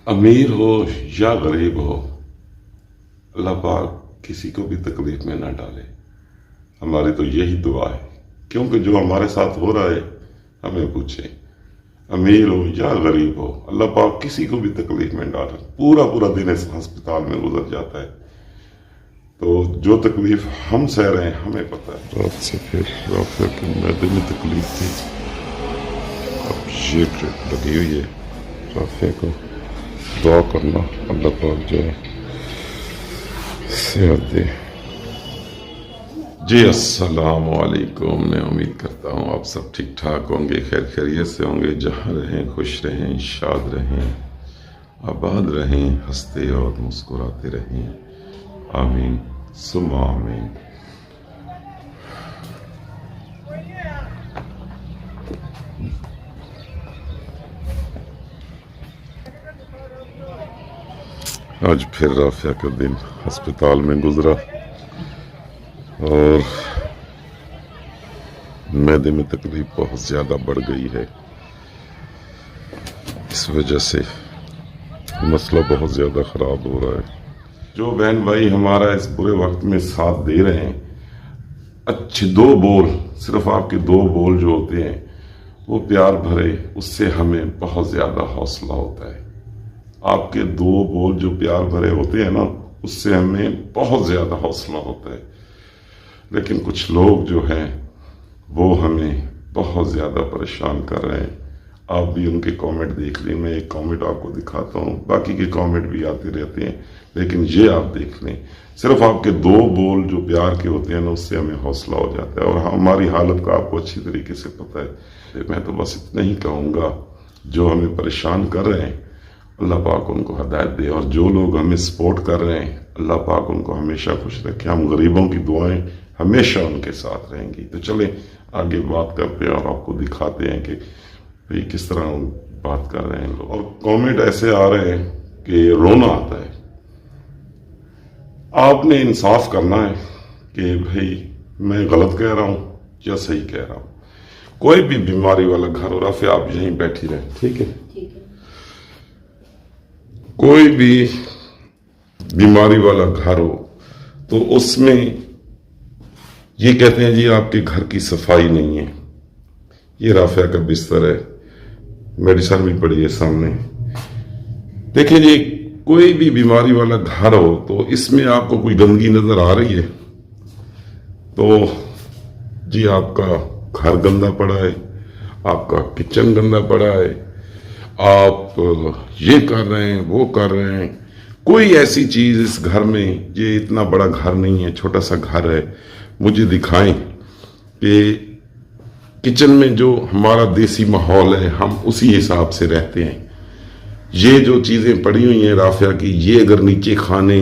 अमीर हो या गरीब हो, अल्लाह पाक किसी को भी तकलीफ में ना डाले। हमारी तो यही दुआ है, क्योंकि जो हमारे साथ हो रहा है हमें पूछे, अमीर हो या गरीब हो, अल्लाह पाक किसी को भी तकलीफ में डाले। पूरा पूरा दिन इस अस्पताल में गुजर जाता है, तो जो तकलीफ हम सह रहे हैं हमें पता है। रात से फिर राफिया के मैदे में तकलीफ थी, अब ये ड्रिप लगी हुई है। राफिया को दुआ करना अल्लाह पाक जो है सेहत दे। जी अस्सलाम वालेकुम। मैं उम्मीद करता हूँ आप सब ठीक ठाक होंगे, खैर खैरियत से होंगे। जहाँ रहें खुश रहें, शाद रहें, आबाद रहें, हंसते और मुस्कुराते रहें। आमीन सुम्मा आमीन। आज फिर राफिया का दिन अस्पताल में गुजरा और मैदे में तकलीफ बहुत ज़्यादा बढ़ गई है। इस वजह से मसला बहुत ज़्यादा ख़राब हो रहा है। जो बहन भाई हमारा इस बुरे वक्त में साथ दे रहे हैं, अच्छे दो बोल, सिर्फ आपके दो बोल जो होते हैं वो प्यार भरे, उससे हमें बहुत ज़्यादा हौसला होता है। आपके दो बोल जो प्यार भरे होते हैं ना, उससे हमें बहुत ज़्यादा हौसला होता है। लेकिन कुछ लोग जो हैं वो हमें बहुत ज़्यादा परेशान कर रहे हैं। आप भी उनके कमेंट देख लें, मैं एक कमेंट आपको दिखाता हूँ, बाकी के कमेंट भी आते रहते हैं, लेकिन ये आप देख लें, सिर्फ आपके दो बोल जो प्यार के होते हैं ना, उससे हमें हौसला हो जाता है। और हमारी हालत का आपको अच्छी तरीके से पता है। मैं तो बस इतना ही कहूँगा, जो हमें परेशान कर रहे हैं अल्लाह पाक उनको हिदायत दे, और जो लोग हमें सपोर्ट कर रहे हैं अल्लाह पाक उनको हमेशा खुश रखे। हम गरीबों की दुआएं हमेशा उनके साथ रहेंगी। तो चलें आगे बात करते हैं और आपको दिखाते हैं कि भाई किस तरह बात कर रहे हैं लोग। और कमेंट ऐसे आ रहे हैं कि रोना आता है। आपने इंसाफ करना है कि भाई मैं गलत कह रहा हूं या सही कह रहा हूं। कोई भी बीमारी वाला घर हो रहा, फिर आप यहीं बैठी रहे, ठीक है? कोई भी बीमारी वाला घर हो तो उसमें ये कहते हैं जी आपके घर की सफाई नहीं है। ये राफिया का बिस्तर है, मेडिसिन भी पड़ी है सामने। देखिए जी, कोई भी बीमारी वाला घर हो तो इसमें आपको कोई गंदगी नजर आ रही है तो जी आपका घर गंदा पड़ा है, आपका किचन गंदा पड़ा है, आप ये कर रहे हैं, वो कर रहे हैं। कोई ऐसी चीज इस घर में, ये इतना बड़ा घर नहीं है, छोटा सा घर है, मुझे दिखाएं कि किचन में जो हमारा देसी माहौल है हम उसी हिसाब से रहते हैं। ये जो चीजें पड़ी हुई हैं राफिया की, ये अगर नीचे खाने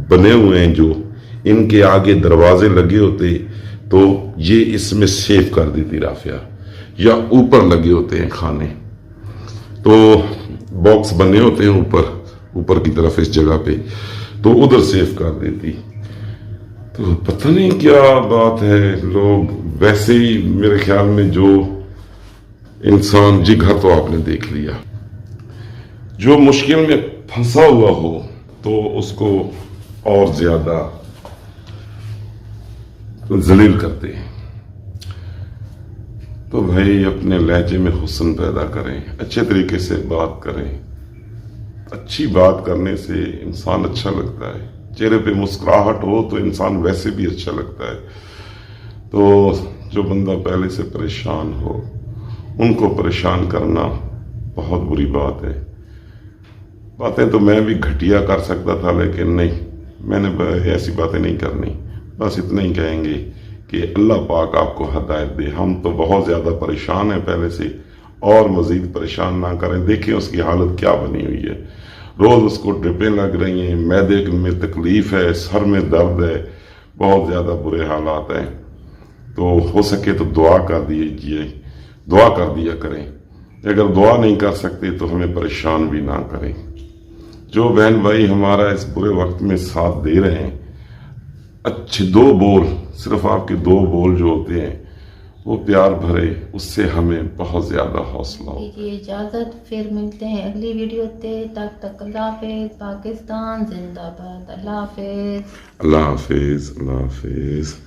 बने हुए हैं, जो इनके आगे दरवाजे लगे होते तो ये इसमें सेव कर देती राफिया, या ऊपर लगे होते हैं खाने तो बॉक्स बने होते हैं ऊपर की तरफ इस जगह पे, तो उधर सेव कर देती। तो पता नहीं क्या बात है, लोग वैसे ही मेरे ख्याल में जो इंसान, जी घर तो आपने देख लिया, जो मुश्किल में फंसा हुआ हो तो उसको और ज्यादा जलील करते हैं। तो भाई अपने लहजे में हुस्न पैदा करें, अच्छे तरीके से बात करें। अच्छी बात करने से इंसान अच्छा लगता है, चेहरे पे मुस्कुराहट हो तो इंसान वैसे भी अच्छा लगता है। तो जो बंदा पहले से परेशान हो उनको परेशान करना बहुत बुरी बात है। बातें तो मैं भी घटिया कर सकता था, लेकिन नहीं, मैंने ऐसी बातें नहीं करनी। बस इतना ही कहेंगे कि अल्लाह पाक आपको हिदायत दे। हम तो बहुत ज्यादा परेशान हैं पहले से, और मजीद परेशान ना करें। देखिए उसकी हालत क्या बनी हुई है, रोज उसको ड्रिपें लग रही हैं, मैदे में तकलीफ है, सर में दर्द है, बहुत ज्यादा बुरे हालात हैं। तो हो सके तो दुआ कर दीजिए, दुआ कर दिया करें। अगर दुआ नहीं कर सकते तो हमें परेशान भी ना करें। जो बहन भाई हमारा इस बुरे वक्त में साथ दे रहे हैं, अच्छे दो बोल, सिर्फ आपके दो बोल जो होते हैं وہ پیار بھرے اس سے ہمیں بہت زیادہ حوصلہ ہو. دیجیے اجازت، پھر ملتے ہیں اگلی ویڈیو تے. تب تک اللہ حافظ. پاکستان زندہ باد. اللہ حافظ. اللہ حافظ. اللہ حافظ.